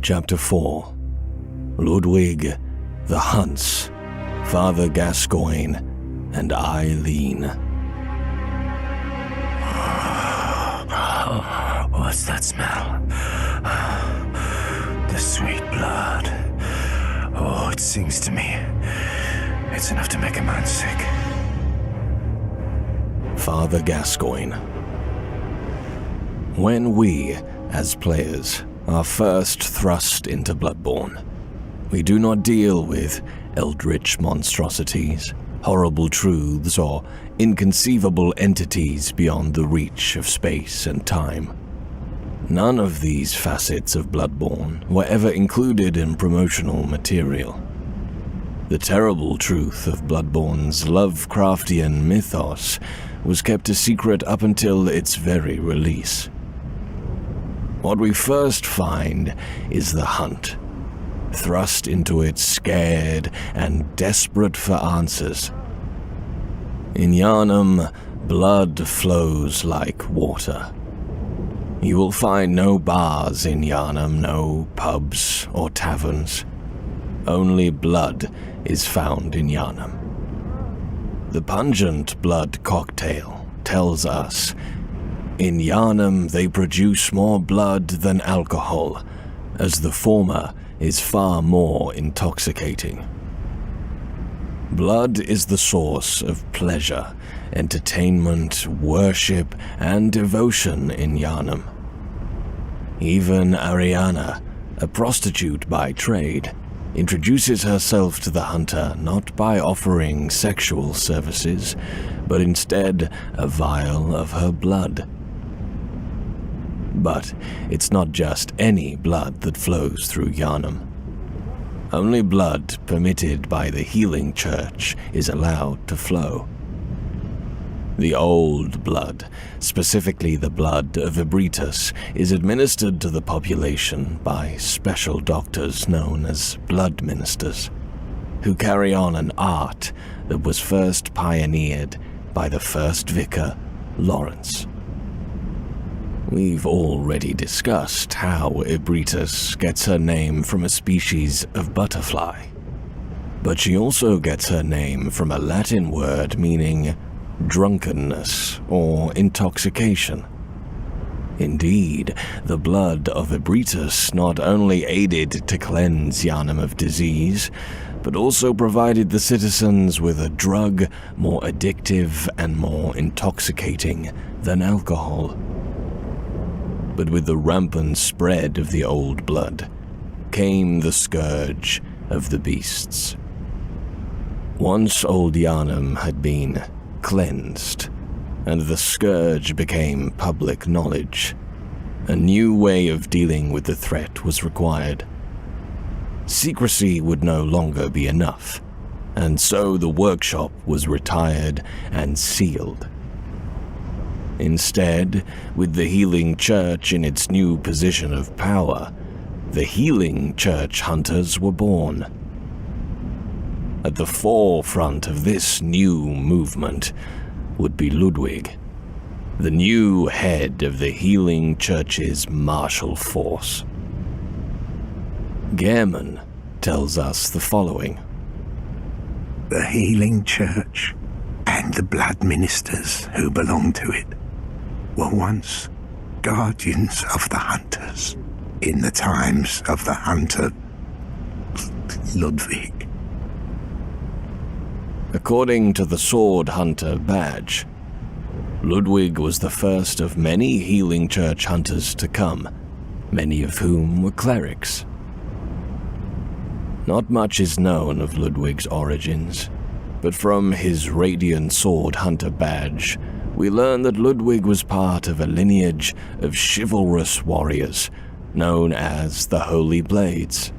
Chapter 4. Ludwig, the Hunts, Father Gascoigne, and Eileen. What's that smell? The sweet blood. Oh, it sings to me. It's enough to make a man sick. Father Gascoigne. When we, as players, are first thrust into Bloodborne, we do not deal with eldritch monstrosities, horrible truths, or inconceivable entities beyond the reach of space and time. None of these facets of Bloodborne were ever included in promotional material. The terrible truth of Bloodborne's Lovecraftian mythos was kept a secret up until its very release. What we first find is the Hunt, thrust into it scared and desperate for answers. In Yharnam, blood flows like water. You will find no bars in Yharnam, no pubs or taverns. Only blood is found in Yharnam. The pungent blood cocktail tells us, in Yharnam they produce more blood than alcohol, as the former is far more intoxicating. Blood is the source of pleasure, entertainment, worship, and devotion in Yharnam. Even Ariana, a prostitute by trade, introduces herself to the hunter not by offering sexual services, but instead a vial of her blood. But it's not just any blood that flows through Yharnam. Only blood permitted by the healing church is allowed to flow. The old blood, specifically the blood of Ebritus, is administered to the population by special doctors known as blood ministers, who carry on an art that was first pioneered by the first vicar, Lawrence. We've already discussed how Ebritus gets her name from a species of butterfly, but she also gets her name from a Latin word meaning drunkenness or intoxication. Indeed, the blood of Ebritus not only aided to cleanse Yharnam of disease, but also provided the citizens with a drug more addictive and more intoxicating than alcohol. But with the rampant spread of the old blood came the scourge of the beasts. Once old Yharnam had been cleansed, and the scourge became public knowledge, a new way of dealing with the threat was required. Secrecy would no longer be enough, and so the workshop was retired and sealed. Instead, with the healing church in its new position of power, the healing church hunters were born. At the forefront of this new movement would be Ludwig, the new head of the healing church's martial force. Gehrman tells us the following. The healing church and the blood ministers who belong to it were once guardians of the hunters in the times of the hunter Ludwig. According to the Sword Hunter badge, Ludwig was the first of many healing church hunters to come, many of whom were clerics. Not much is known of Ludwig's origins, but from his Radiant Sword Hunter badge, we learn that Ludwig was part of a lineage of chivalrous warriors known as the Holy Blades.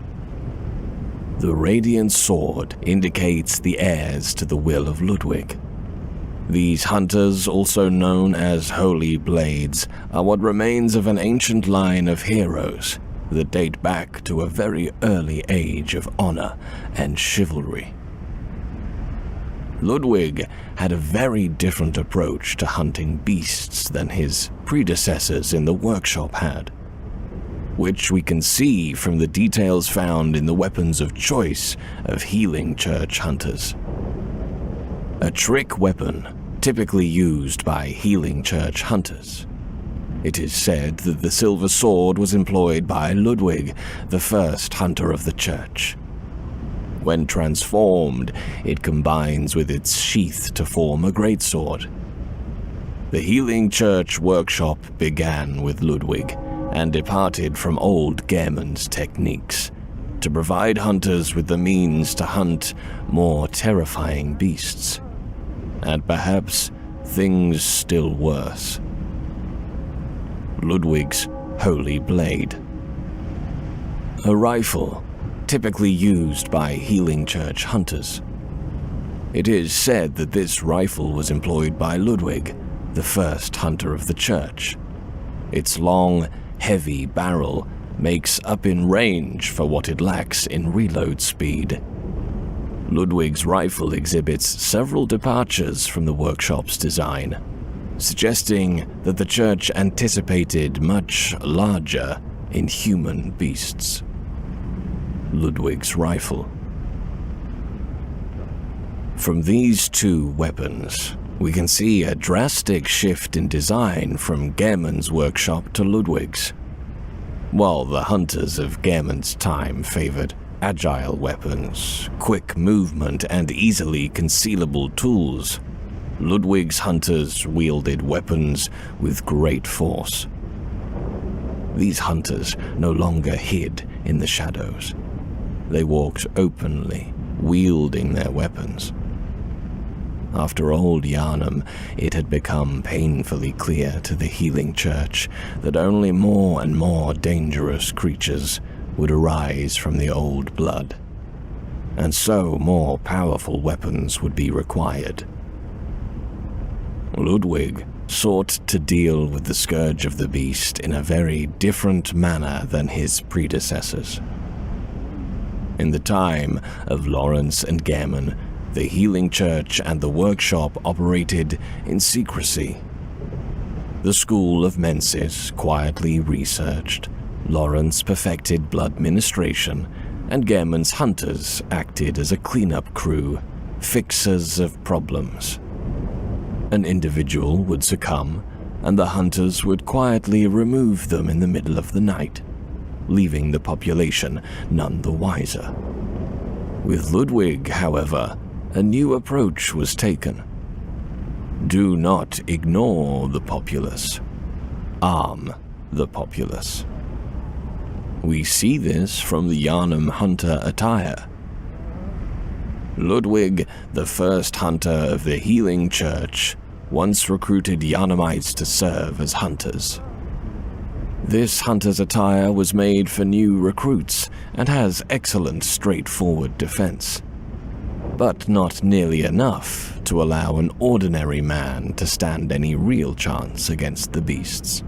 The Radiant Sword indicates the heirs to the will of Ludwig. These hunters, also known as Holy Blades, are what remains of an ancient line of heroes that date back to a very early age of honor and chivalry. Ludwig had a very different approach to hunting beasts than his predecessors in the workshop had. which we can see from the details found in the weapons of choice of Healing Church hunters. A trick weapon typically used by Healing Church hunters. It is said that the silver sword was employed by Ludwig, the first hunter of the church. When transformed, it combines with its sheath to form a greatsword. The Healing Church workshop began with Ludwig and departed from old Gehrman's techniques to provide hunters with the means to hunt more terrifying beasts, and perhaps things still worse. Ludwig's Holy Blade. A rifle typically used by Healing Church hunters. It is said that this rifle was employed by Ludwig, the first hunter of the church. Its long, heavy barrel makes up in range for what it lacks in reload speed. Ludwig's rifle exhibits several departures from the workshop's design, suggesting that the church anticipated much larger, inhuman beasts. Ludwig's rifle. From these two weapons, we can see a drastic shift in design from Gehrman's workshop to Ludwig's. While the hunters of Gehrman's time favored agile weapons, quick movement, and easily concealable tools, Ludwig's hunters wielded weapons with great force. These hunters no longer hid in the shadows. They walked openly, wielding their weapons. After old Yharnam, it had become painfully clear to the Healing Church that only more and more dangerous creatures would arise from the old blood, and so more powerful weapons would be required. Ludwig sought to deal with the scourge of the beast in a very different manner than his predecessors. In the time of Lawrence and Gehrman, the Healing Church and the workshop operated in secrecy. The School of Mensis quietly researched, Lawrence perfected blood ministration, and Gehrman's hunters acted as a cleanup crew, fixers of problems. An individual would succumb, and the hunters would quietly remove them in the middle of the night, leaving the population none the wiser. With Ludwig, however, a new approach was taken. Do not ignore the populace. Arm the populace. We see this from the Yharnam hunter attire. Ludwig, the first hunter of the Healing Church, once recruited Yharnamites to serve as hunters. This hunter's attire was made for new recruits and has excellent straightforward defense, but not nearly enough to allow an ordinary man to stand any real chance against the beasts.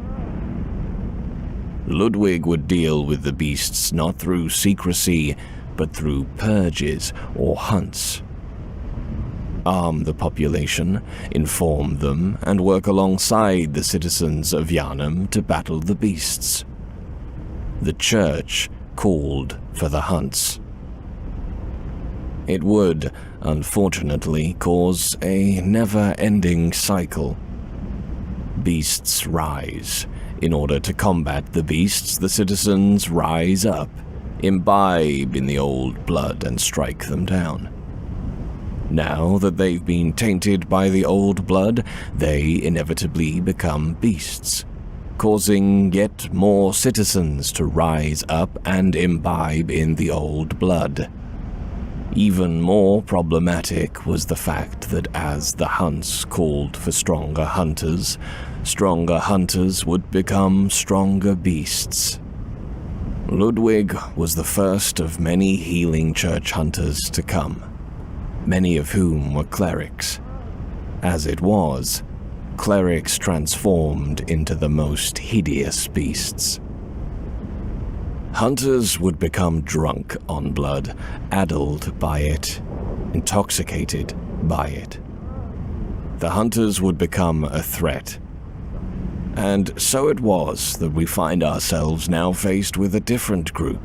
Ludwig would deal with the beasts not through secrecy, but through purges or hunts. Arm the population, inform them, and work alongside the citizens of Yharnam to battle the beasts. The church called for the hunts. It would, unfortunately, cause a never-ending cycle. Beasts rise. In order to combat the beasts, the citizens rise up, imbibe in the old blood, and strike them down. Now that they've been tainted by the old blood, they inevitably become beasts, causing yet more citizens to rise up and imbibe in the old blood. Even more problematic was the fact that as the hunts called for stronger hunters would become stronger beasts. Ludwig was the first of many Healing Church hunters to come, many of whom were clerics. As it was, clerics transformed into the most hideous beasts. Hunters would become drunk on blood, addled by it, intoxicated by it. The hunters would become a threat. And so it was that we find ourselves now faced with a different group,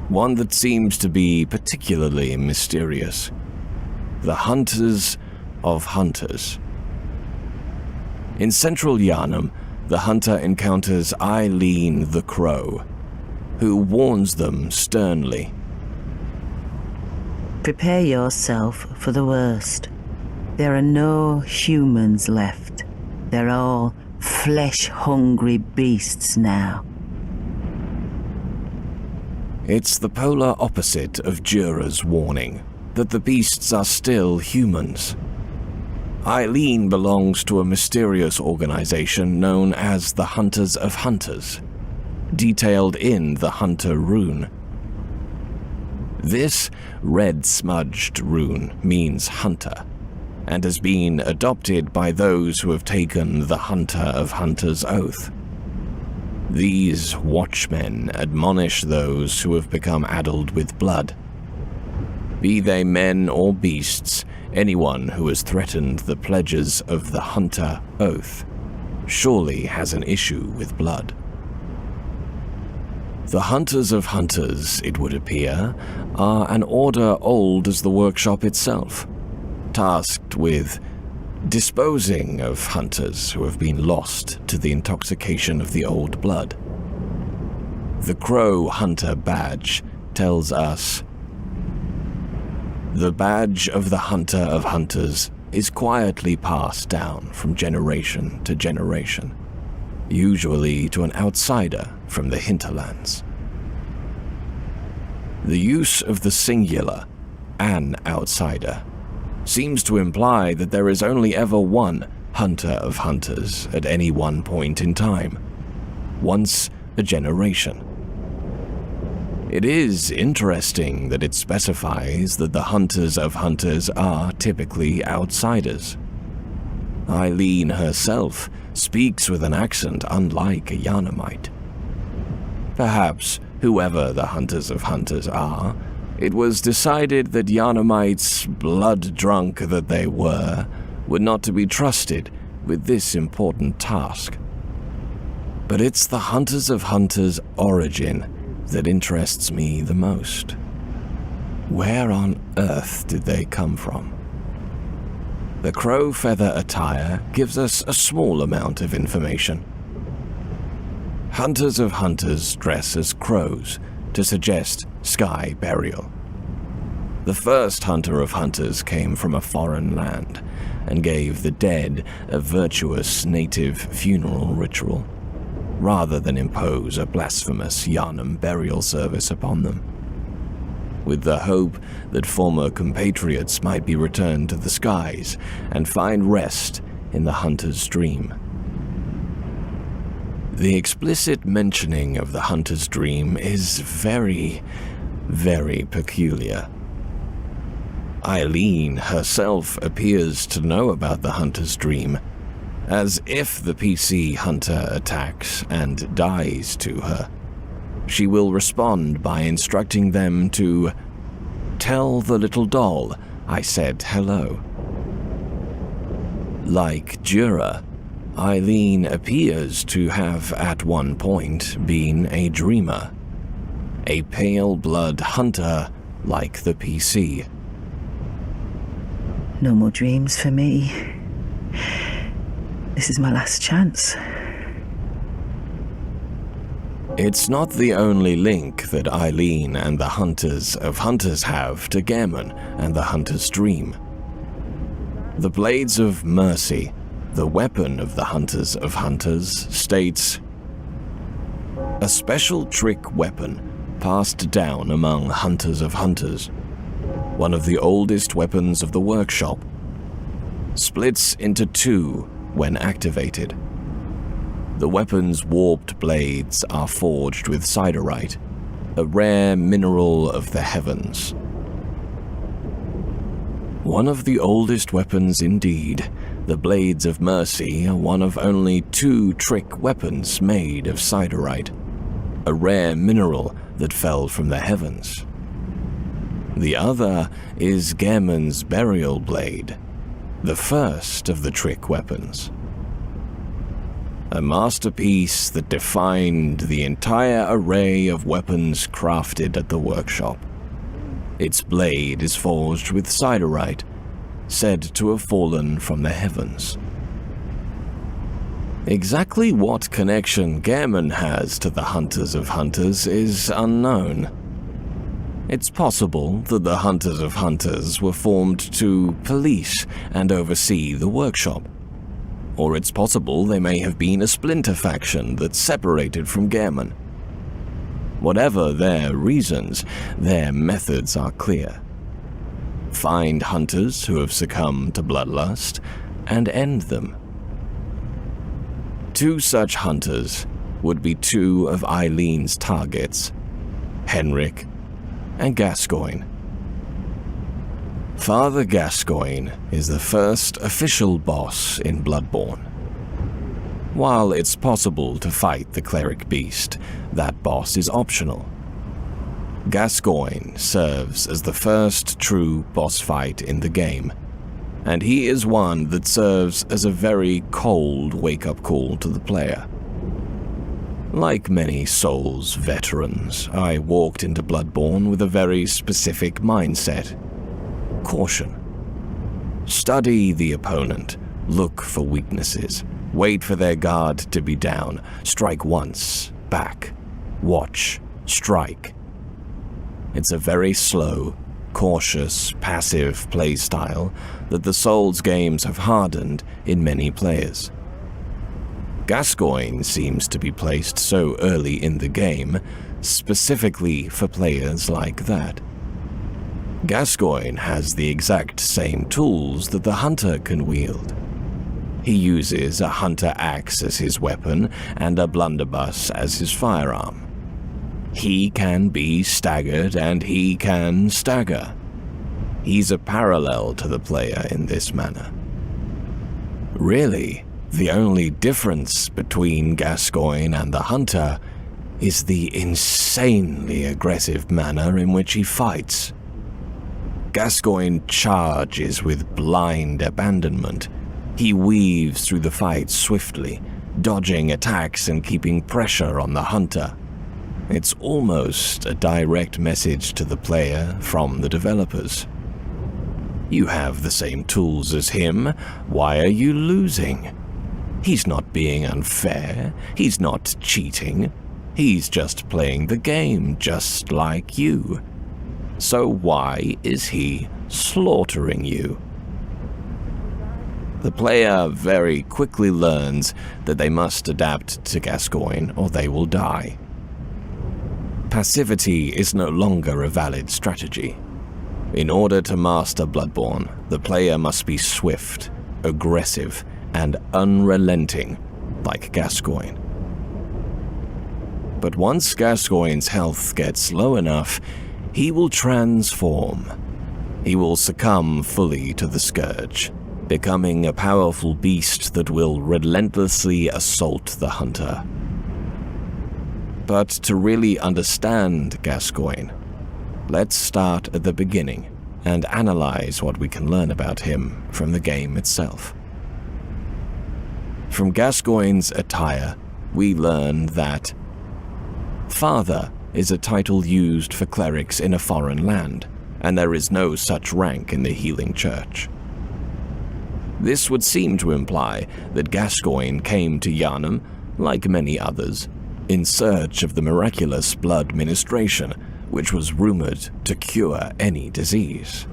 one that seems to be particularly mysterious. The Hunters of Hunters. In central Yharnam, the hunter encounters Eileen the Crow, who warns them sternly. Prepare yourself for the worst. There are no humans left. They're all flesh-hungry beasts now. It's the polar opposite of Jura's warning, that the beasts are still humans. Eileen belongs to a mysterious organization known as the Hunters of Hunters, detailed in the Hunter rune. This red-smudged rune means hunter, and has been adopted by those who have taken the Hunter of Hunters oath. These watchmen admonish those who have become addled with blood. Be they men or beasts, anyone who has threatened the pledges of the Hunter oath surely has an issue with blood. The Hunters of Hunters, it would appear, are an order old as the workshop itself, tasked with disposing of hunters who have been lost to the intoxication of the old blood. The Crow Hunter badge tells us, the badge of the Hunter of Hunters is quietly passed down from generation to generation, usually to an outsider from the hinterlands. The use of the singular, an outsider, seems to imply that there is only ever one Hunter of Hunters at any one point in time, once a generation. It is interesting that it specifies that the Hunters of Hunters are typically outsiders. Eileen herself speaks with an accent unlike a Yharnamite. Perhaps, whoever the Hunters of Hunters are, it was decided that Yharnamites, blood-drunk that they were not to be trusted with this important task. But it's the Hunters of Hunters' origin that interests me the most. Where on earth did they come from? The crow feather attire gives us a small amount of information. Hunters of Hunters dress as crows to suggest sky burial. The first Hunter of Hunters came from a foreign land and gave the dead a virtuous native funeral ritual, rather than impose a blasphemous Yharnam burial service upon them, with the hope that former compatriots might be returned to the skies and find rest in the Hunter's dream. The explicit mentioning of the Hunter's dream is very, very peculiar. Eileen herself appears to know about the Hunter's dream, as if the PC Hunter attacks and dies to her, she will respond by instructing them to tell the little doll I said hello. Like Jura, Eileen appears to have at one point been a dreamer, a pale blood hunter like the PC. No more dreams for me. This is my last chance. It's not the only link that Eileen and the Hunters of Hunters have to Gammon and the Hunter's dream. The Blades of Mercy, the weapon of the Hunters of Hunters, states, a special trick weapon passed down among Hunters of Hunters, one of the oldest weapons of the workshop, splits into two when activated. The weapon's warped blades are forged with siderite, a rare mineral of the heavens. One of the oldest weapons indeed, the Blades of Mercy are one of only two trick weapons made of siderite, a rare mineral that fell from the heavens. The other is Gammon's Burial Blade, the first of the trick weapons. a masterpiece that defined the entire array of weapons crafted at the workshop. Its blade is forged with siderite, said to have fallen from the heavens. Exactly what connection Gehrman has to the Hunters of Hunters is unknown. It's possible that the Hunters of Hunters were formed to police and oversee the workshop. Or it's possible they may have been a splinter faction that separated from Gehrman. Whatever their reasons, their methods are clear. Find hunters who have succumbed to bloodlust and end them. Two such hunters would be two of Eileen's targets, Henrik and Gascoigne. Father Gascoigne is the first official boss in Bloodborne. While it's possible to fight the cleric beast, that boss is optional. Gascoigne serves as the first true boss fight in the game, and he is one that serves as a very cold wake-up call to the player. Like many Souls veterans, I walked into Bloodborne with a very specific mindset. Caution. Study the opponent, look for weaknesses, wait for their guard to be down, strike once, back, watch, strike. It's a very slow, cautious, passive playstyle that the Souls games have hardened in many players. Gascoigne seems to be placed so early in the game, specifically for players like that. Gascoigne has the exact same tools that the hunter can wield. He uses a hunter axe as his weapon and a blunderbuss as his firearm. He can be staggered and he can stagger. He's a parallel to the player in this manner. Really, the only difference between Gascoigne and the hunter is the insanely aggressive manner in which he fights. Gascoigne charges with blind abandonment. He weaves through the fight swiftly, dodging attacks and keeping pressure on the hunter. It's almost a direct message to the player from the developers. You have the same tools as him, why are you losing? He's not being unfair, he's not cheating, he's just playing the game just like you. So why is he slaughtering you? The player very quickly learns that they must adapt to Gascoigne or they will die. Passivity is no longer a valid strategy. In order to master Bloodborne, the player must be swift, aggressive, and unrelenting, like Gascoigne. But once Gascoigne's health gets low enough, he will transform. He will succumb fully to the Scourge, becoming a powerful beast that will relentlessly assault the hunter. But to really understand Gascoigne, let's start at the beginning and analyze what we can learn about him from the game itself. From Gascoigne's attire, we learn that Father is a title used for clerics in a foreign land, and there is no such rank in the Healing Church. This would seem to imply that Gascoigne came to Yharnam, like many others, in search of the miraculous blood ministration, which was rumored to cure any disease.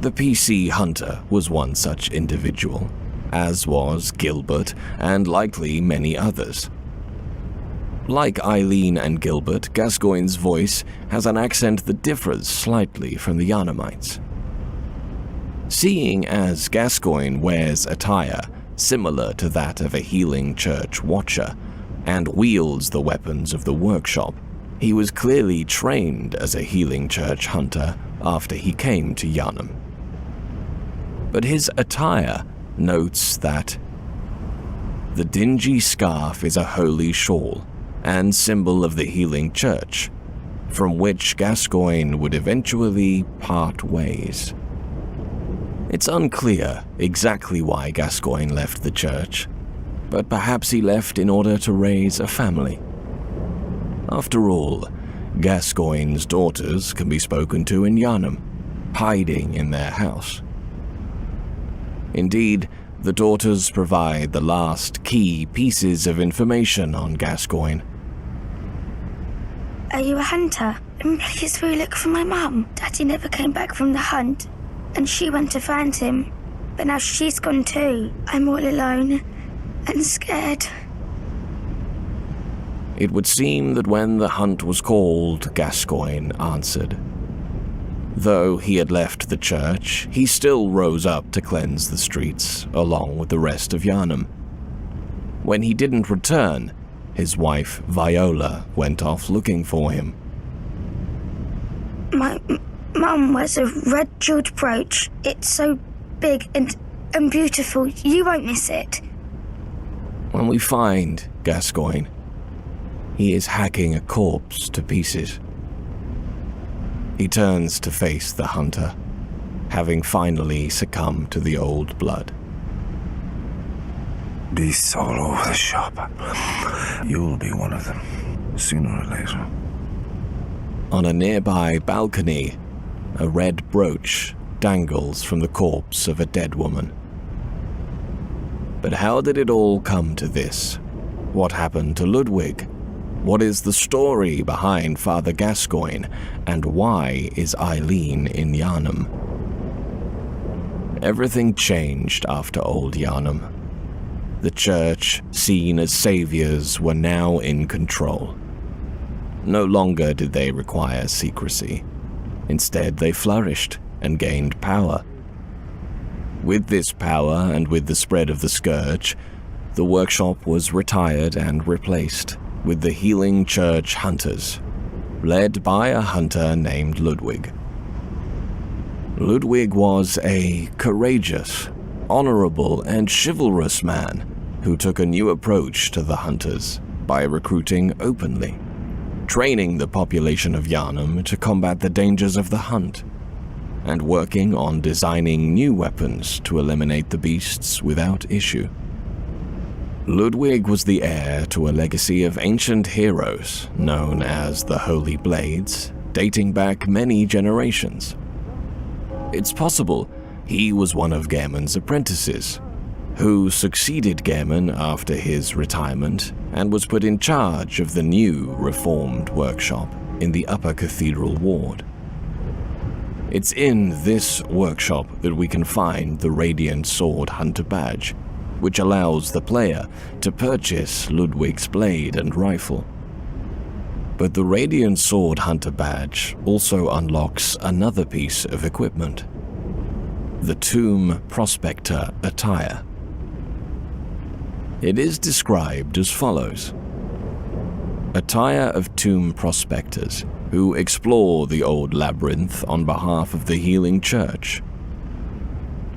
The PC Hunter was one such individual, as was Gilbert and likely many others. Like Eileen and Gilbert, Gascoigne's voice has an accent that differs slightly from the Yharnamites. Seeing as Gascoigne wears attire similar to that of a Healing Church watcher and wields the weapons of the workshop, he was clearly trained as a Healing Church hunter after he came to Yharnam. But his attire notes that the dingy scarf is a holy shawl and symbol of the Healing Church, from which Gascoigne would eventually part ways. It's unclear exactly why Gascoigne left the church. but perhaps he left in order to raise a family. After all, Gascoigne's daughters can be spoken to in Yharnam, hiding in their house. Indeed, the daughters provide the last key pieces of information on Gascoigne. Are you a hunter? And please will you look for my mum? Daddy never came back from the hunt, and she went to find him. But now she's gone too. I'm all alone and scared. It would seem that when the hunt was called, Gascoigne answered. Though he had left the church, he still rose up to cleanse the streets, along with the rest of Yharnam. When he didn't return, his wife Viola went off looking for him. My mum wears a red jeweled brooch. It's so big and beautiful. You won't miss it. When we find Gascoigne, he is hacking a corpse to pieces. He turns to face the hunter, having finally succumbed to the old blood. Beasts all over the shop. You'll be one of them, sooner or later. On a nearby balcony, a red brooch dangles from the corpse of a dead woman. But how did it all come to this? What happened to Ludwig? What is the story behind Father Gascoigne, and why is Eileen in Yharnam? Everything changed after Old Yharnam. The church, seen as saviors, were now in control. No longer did they require secrecy. Instead, they flourished and gained power. With this power and with the spread of the scourge, the workshop was retired and replaced with the Healing Church Hunters, led by a hunter named Ludwig. Ludwig was a courageous, honorable, and chivalrous man who took a new approach to the hunters by recruiting openly, training the population of Yharnam to combat the dangers of the hunt, and working on designing new weapons to eliminate the beasts without issue. Ludwig was the heir to a legacy of ancient heroes known as the Holy Blades, dating back many generations. It's possible he was one of Gehrman's apprentices, who succeeded Gehrman after his retirement and was put in charge of the new reformed workshop in the Upper Cathedral Ward. It's in this workshop that we can find the Radiant Sword Hunter badge, which allows the player to purchase Ludwig's blade and rifle. But the Radiant Sword Hunter badge also unlocks another piece of equipment: the Tomb Prospector attire. It is described as follows: attire of tomb prospectors who explore the old labyrinth on behalf of the Healing Church.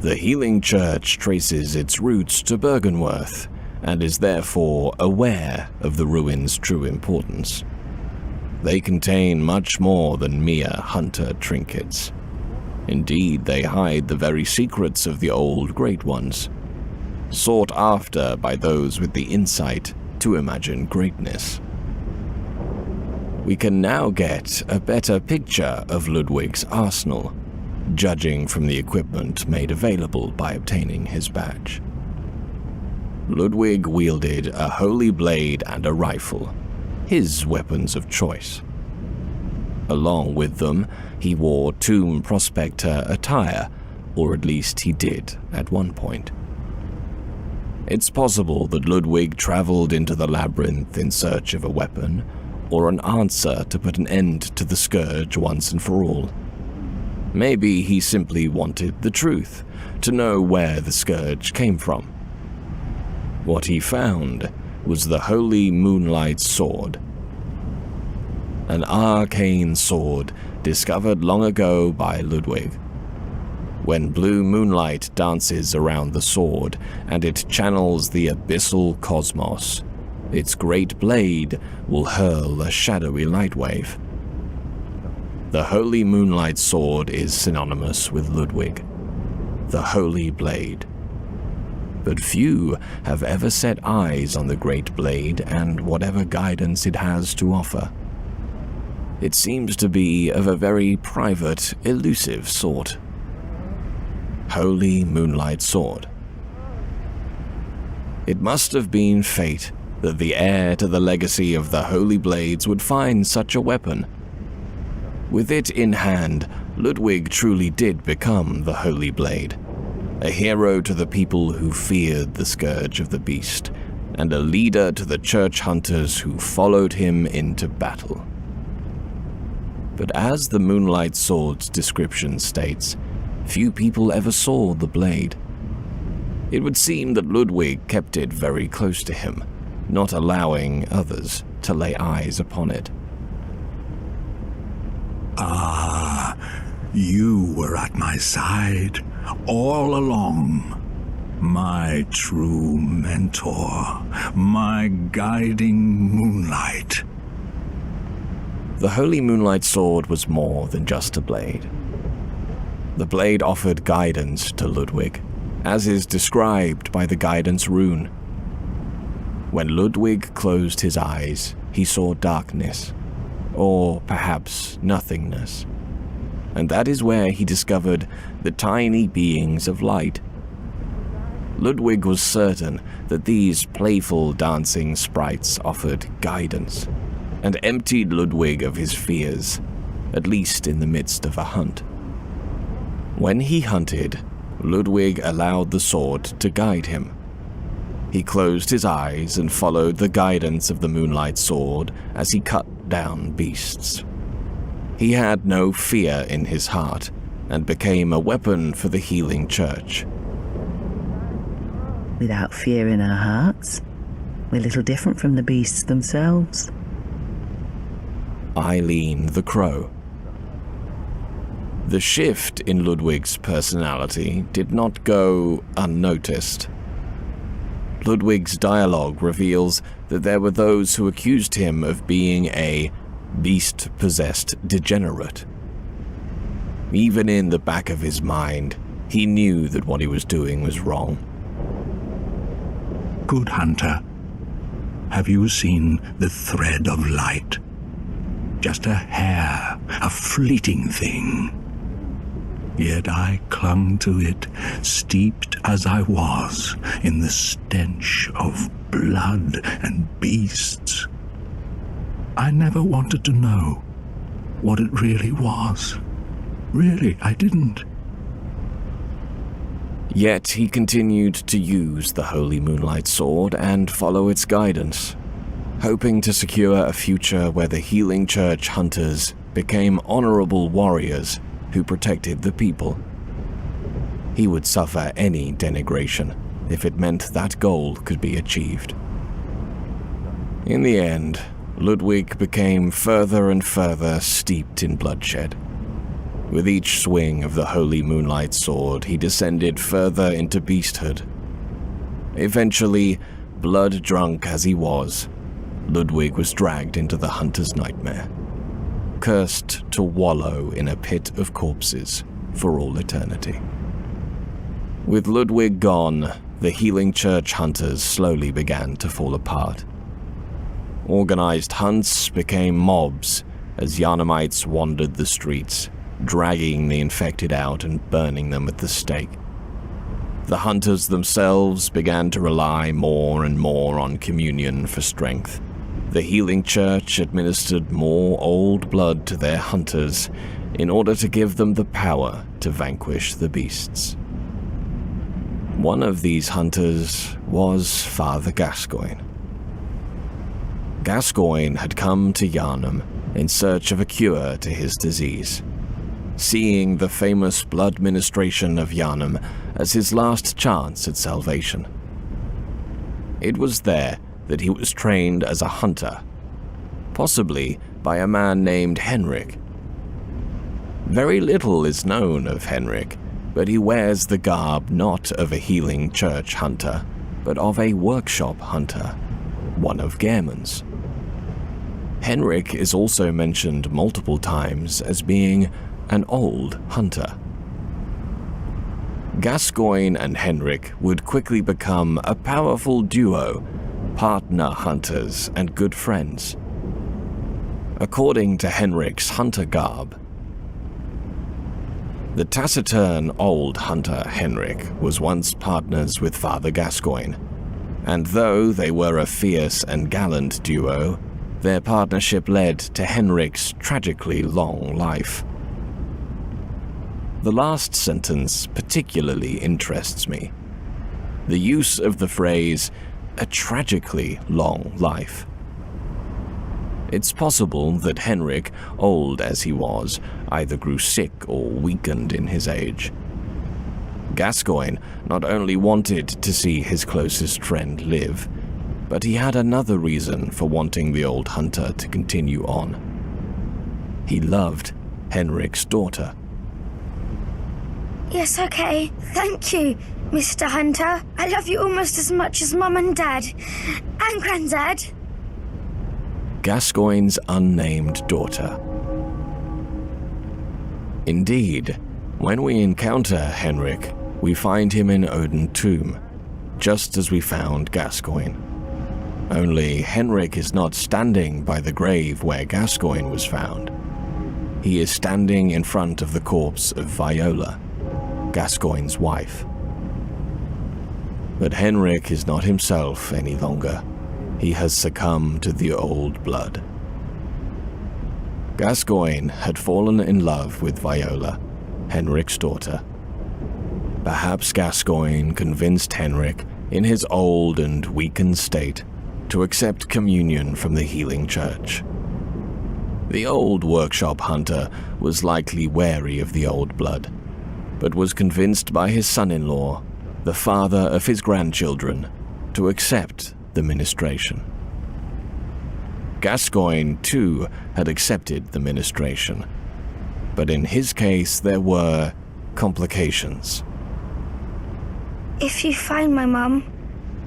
The Healing Church traces its roots to Bergenworth and is therefore aware of the ruins' true importance. They contain much more than mere hunter trinkets. Indeed, they hide the very secrets of the old Great Ones, sought after by those with the insight to imagine greatness. We can now get a better picture of Ludwig's arsenal, judging from the equipment made available by obtaining his badge. Ludwig wielded a holy blade and a rifle, his weapons of choice. Along with them, he wore Tomb Prospector attire, or at least he did at one point. It's possible that Ludwig traveled into the labyrinth in search of a weapon, or an answer to put an end to the scourge once and for all. Maybe he simply wanted the truth, to know where the scourge came from. What he found was the Holy Moonlight Sword, an arcane sword discovered long ago by Ludwig. When blue moonlight dances around the sword and it channels the abyssal cosmos, its great blade will hurl a shadowy light wave. The Holy Moonlight Sword is synonymous with Ludwig, the Holy Blade. but few have ever set eyes on the Great Blade and whatever guidance it has to offer. It seems to be of a very private, elusive sort. Holy Moonlight Sword. It must have been fate that the heir to the legacy of the Holy Blades would find such a weapon. With it in hand, Ludwig truly did become the Holy Blade, a hero to the people who feared the scourge of the beast, and a leader to the church hunters who followed him into battle. But as the Moonlight Sword's description states, few people ever saw the blade. It would seem that Ludwig kept it very close to him, not allowing others to lay eyes upon it. Ah, you were at my side all along. My true mentor, my guiding moonlight. The Holy Moonlight Sword was more than just a blade. The blade offered guidance to Ludwig, as is described by the guidance rune. When Ludwig closed his eyes, he saw darkness, or perhaps nothingness, and that is where he discovered the tiny beings of light. Ludwig was certain that these playful dancing sprites offered guidance, and emptied Ludwig of his fears, at least in the midst of a hunt. When he hunted, Ludwig allowed the sword to guide him. He closed his eyes and followed the guidance of the Moonlight Sword as he cut down beasts. He had no fear in his heart, and became a weapon for the healing church. Without fear in our hearts, we're little different from the beasts themselves. Eileen the Crow. The shift in Ludwig's personality did not go unnoticed. Ludwig's dialogue reveals that there were those who accused him of being a beast-possessed degenerate. Even in the back of his mind, he knew that what he was doing was wrong. Good hunter, have you seen the thread of light? Just a hair, a fleeting thing. Yet I clung to it, steeped as I was in the stench of blood and beasts. I never wanted to know what it really was. Really, I didn't. Yet he continued to use the Holy Moonlight Sword and follow its guidance, hoping to secure a future where the healing church hunters became honorable warriors who protected the people. He would suffer any denigration if it meant that goal could be achieved. In the end, Ludwig became further and further steeped in bloodshed. With each swing of the Holy Moonlight Sword, he descended further into beasthood. Eventually, blood-drunk as he was, Ludwig was dragged into the hunter's nightmare, cursed to wallow in a pit of corpses for all eternity. With Ludwig gone, the healing church hunters slowly began to fall apart. Organized hunts became mobs as Yharnamites wandered the streets, dragging the infected out and burning them at the stake. The hunters themselves began to rely more and more on communion for strength. The healing church administered more old blood to their hunters in order to give them the power to vanquish the beasts. One of these hunters was Father Gascoigne. Gascoigne had come to Yharnam in search of a cure to his disease, seeing the famous blood ministration of Yharnam as his last chance at salvation. It was there that he was trained as a hunter, possibly by a man named Henrik. Very little is known of Henrik, but he wears the garb not of a healing church hunter, but of a workshop hunter, one of Gehrman's. Henrik is also mentioned multiple times as being an old hunter. Gascoigne and Henrik would quickly become a powerful duo, partner hunters and good friends. According to Henrik's hunter garb, the taciturn old hunter Henrik was once partners with Father Gascoigne, and though they were a fierce and gallant duo, their partnership led to Henrik's tragically long life. The last sentence particularly interests me. The use of the phrase, a tragically long life. It's possible that Henrik, old as he was, either grew sick or weakened in his age. Gascoigne not only wanted to see his closest friend live, but he had another reason for wanting the old hunter to continue on. He loved Henrik's daughter. Yes, okay. Thank you, Mr. Hunter. I love you almost as much as Mum and Dad. And Granddad. Gascoigne's unnamed daughter. Indeed, when we encounter Henrik, we find him in Odin's tomb, just as we found Gascoigne. Only Henrik is not standing by the grave where Gascoigne was found. He is standing in front of the corpse of Viola, Gascoigne's wife. But Henrik is not himself any longer. He has succumbed to the old blood. Gascoigne had fallen in love with Viola, Henrik's daughter. Perhaps Gascoigne convinced Henrik, in his old and weakened state, to accept communion from the healing church. The old workshop hunter was likely wary of the old blood, but was convinced by his son-in-law, the father of his grandchildren, to accept the ministration. Gascoigne, too, had accepted the ministration, but in his case there were complications. If you find my mum,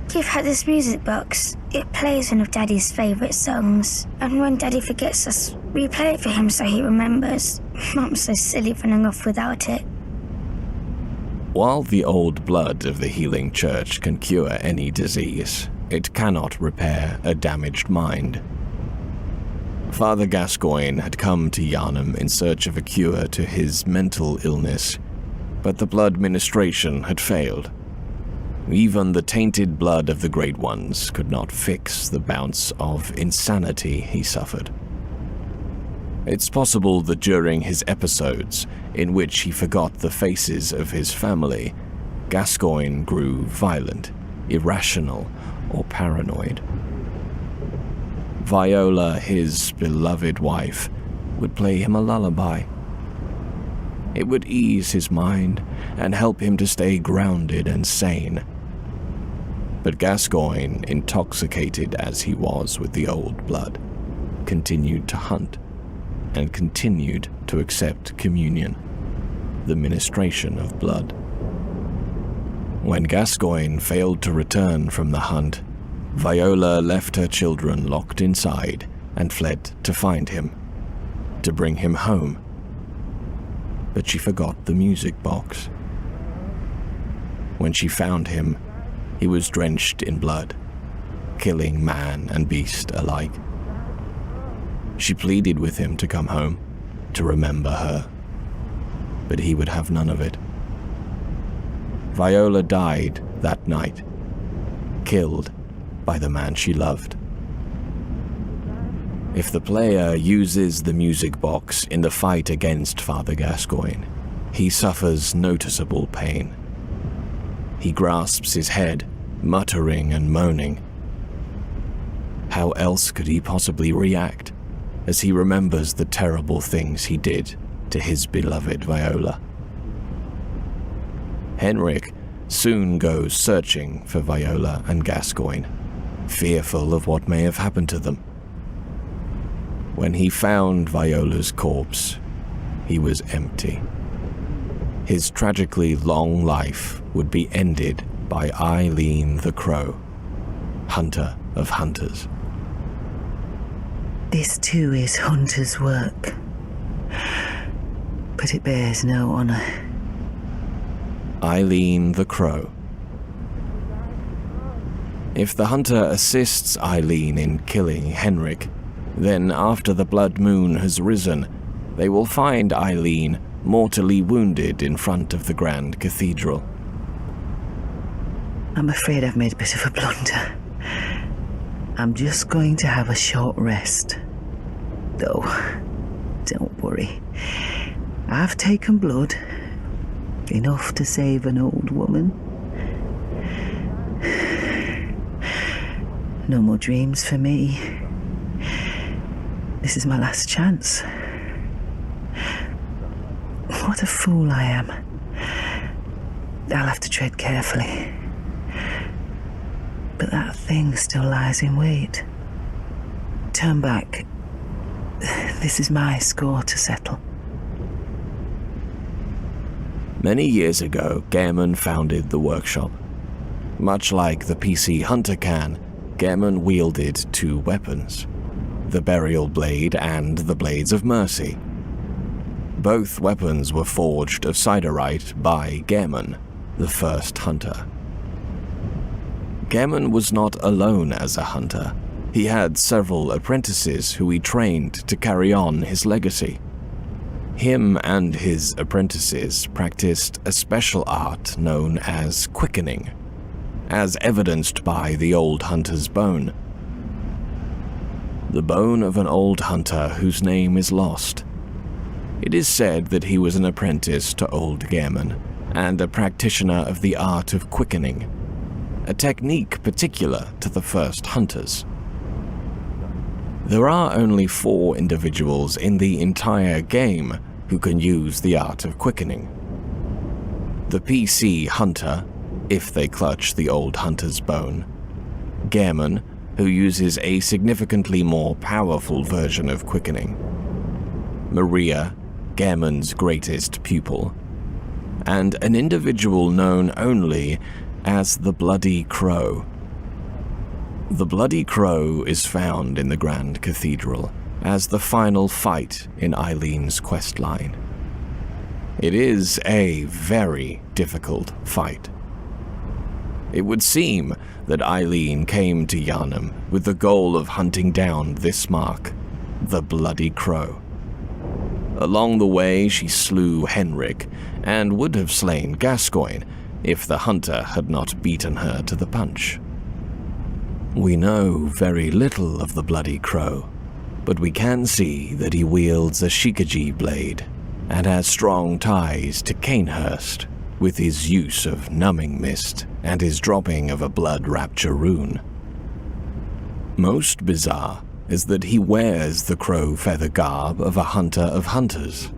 give her this music box. It plays one of Daddy's favourite songs, and when Daddy forgets us, we play it for him so he remembers. Mum's so silly running off without it. While the old blood of the healing church can cure any disease, it cannot repair a damaged mind. Father Gascoigne had come to Yharnam in search of a cure to his mental illness, but the blood ministration had failed. Even the tainted blood of the Great Ones could not fix the bouts of insanity he suffered. It's possible that during his episodes, in which he forgot the faces of his family, Gascoigne grew violent, irrational, or paranoid. Viola, his beloved wife, would play him a lullaby. It would ease his mind and help him to stay grounded and sane. But Gascoigne, intoxicated as he was with the old blood, continued to hunt and continued to accept communion, the ministration of blood. When Gascoigne failed to return from the hunt, Viola left her children locked inside and fled to find him, to bring him home. But she forgot the music box. When she found him, he was drenched in blood, killing man and beast alike. She pleaded with him to come home, to remember her, but he would have none of it. Viola died that night, killed by the man she loved. If the player uses the music box in the fight against Father Gascoigne, he suffers noticeable pain. He grasps his head, muttering and moaning. How else could he possibly react as he remembers the terrible things he did to his beloved Viola? Henrik soon goes searching for Viola and Gascoigne, fearful of what may have happened to them. When he found Viola's corpse, he was empty. His tragically long life would be ended by Eileen the Crow, hunter of hunters. This too is hunter's work, but it bears no honor. Eileen the Crow. If the hunter assists Eileen in killing Henrik, then after the blood moon has risen, they will find Eileen mortally wounded in front of the Grand Cathedral. I'm afraid I've made a bit of a blunder. I'm just going to have a short rest. Though, don't worry. I've taken blood. Enough to save an old woman. No more dreams for me. This is my last chance. What a fool I am. I'll have to tread carefully. But that thing still lies in wait. Turn back. This is my score to settle. Many years ago, Gehrman founded the workshop. Much like the PC hunter can, Gehrman wielded two weapons, the burial blade and the blades of mercy. Both weapons were forged of siderite by Gehrman, the first hunter. Gehrman was not alone as a hunter. He had several apprentices who he trained to carry on his legacy. Him and his apprentices practiced a special art known as quickening, as evidenced by the old hunter's bone. The bone of an old hunter whose name is lost. It is said that he was an apprentice to old Gehrman and a practitioner of the art of quickening, a technique particular to the first hunters. There are only 4 individuals in the entire game who can use the art of quickening. The PC hunter, if they clutch the old hunter's bone, Gehrman, who uses a significantly more powerful version of quickening, Maria, Gehrman's greatest pupil, and an individual known only as the Bloody Crow. The Bloody Crow is found in the Grand Cathedral as the final fight in Eileen's questline. It is a very difficult fight. It would seem that Eileen came to Yharnam with the goal of hunting down this mark, the Bloody Crow. Along the way, she slew Henrik and would have slain Gascoigne if the hunter had not beaten her to the punch. We know very little of the Bloody Crow, but we can see that he wields a Shikaji blade and has strong ties to Cainhurst with his use of numbing mist and his dropping of a blood rapture rune. Most bizarre is that he wears the crow feather garb of a hunter of hunters.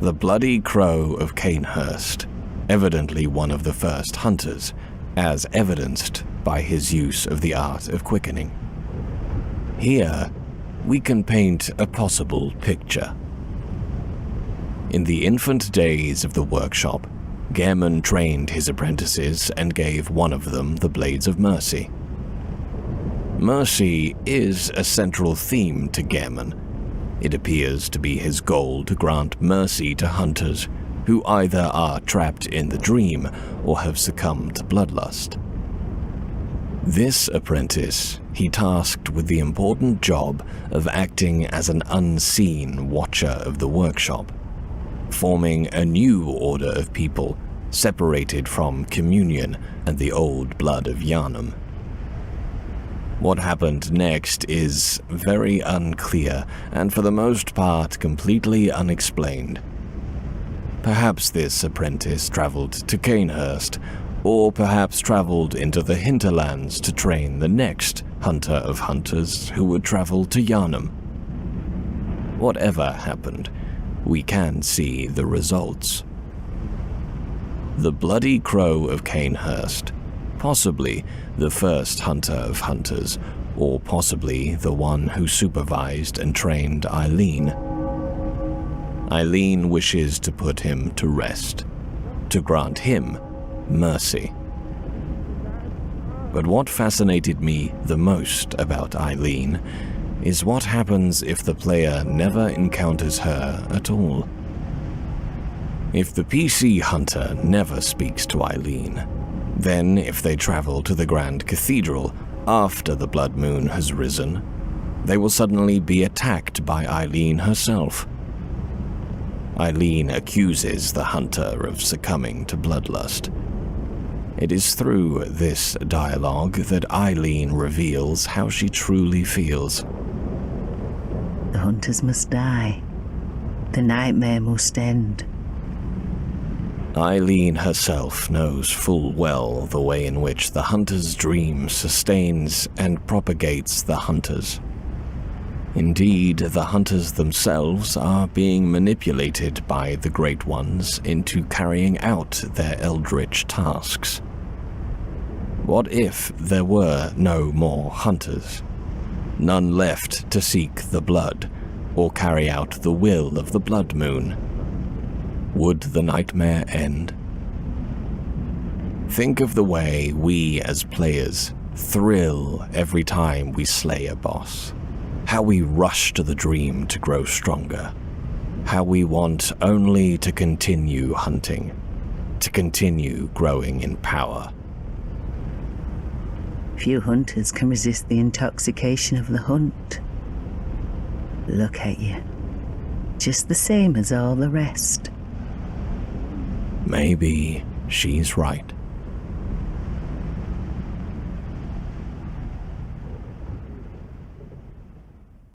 The Bloody Crow of Cainhurst, evidently one of the first hunters, as evidenced by his use of the art of quickening. Here, we can paint a possible picture. In the infant days of the workshop, Gehrman trained his apprentices and gave one of them the Blades of Mercy. Mercy is a central theme to Gehrman. It appears to be his goal to grant mercy to hunters who either are trapped in the dream or have succumbed to bloodlust. This apprentice he tasked with the important job of acting as an unseen watcher of the workshop, forming a new order of people separated from communion and the old blood of Yharnam. What happened next is very unclear and for the most part completely unexplained. Perhaps this apprentice traveled to Cainhurst, or perhaps traveled into the hinterlands to train the next hunter of hunters who would travel to Yharnam. Whatever happened, we can see the results. The Bloody Crow of Cainhurst, possibly the first hunter of hunters, or possibly the one who supervised and trained Eileen. Eileen wishes to put him to rest, to grant him mercy. But what fascinated me the most about Eileen is what happens if the player never encounters her at all. If the PC hunter never speaks to Eileen, then if they travel to the Grand Cathedral after the blood moon has risen, they will suddenly be attacked by Eileen herself. Eileen accuses the hunter of succumbing to bloodlust. It is through this dialogue that Eileen reveals how she truly feels. The hunters must die. The nightmare must end. Eileen herself knows full well the way in which the hunter's dream sustains and propagates the hunters. Indeed, the hunters themselves are being manipulated by the Great Ones into carrying out their eldritch tasks. What if there were no more hunters? None left to seek the blood or carry out the will of the blood moon? Would the nightmare end? Think of the way we as players thrill every time we slay a boss. How we rush to the dream to grow stronger. How we want only to continue hunting, to continue growing in power. Few hunters can resist the intoxication of the hunt. Look at you. Just the same as all the rest. Maybe she's right.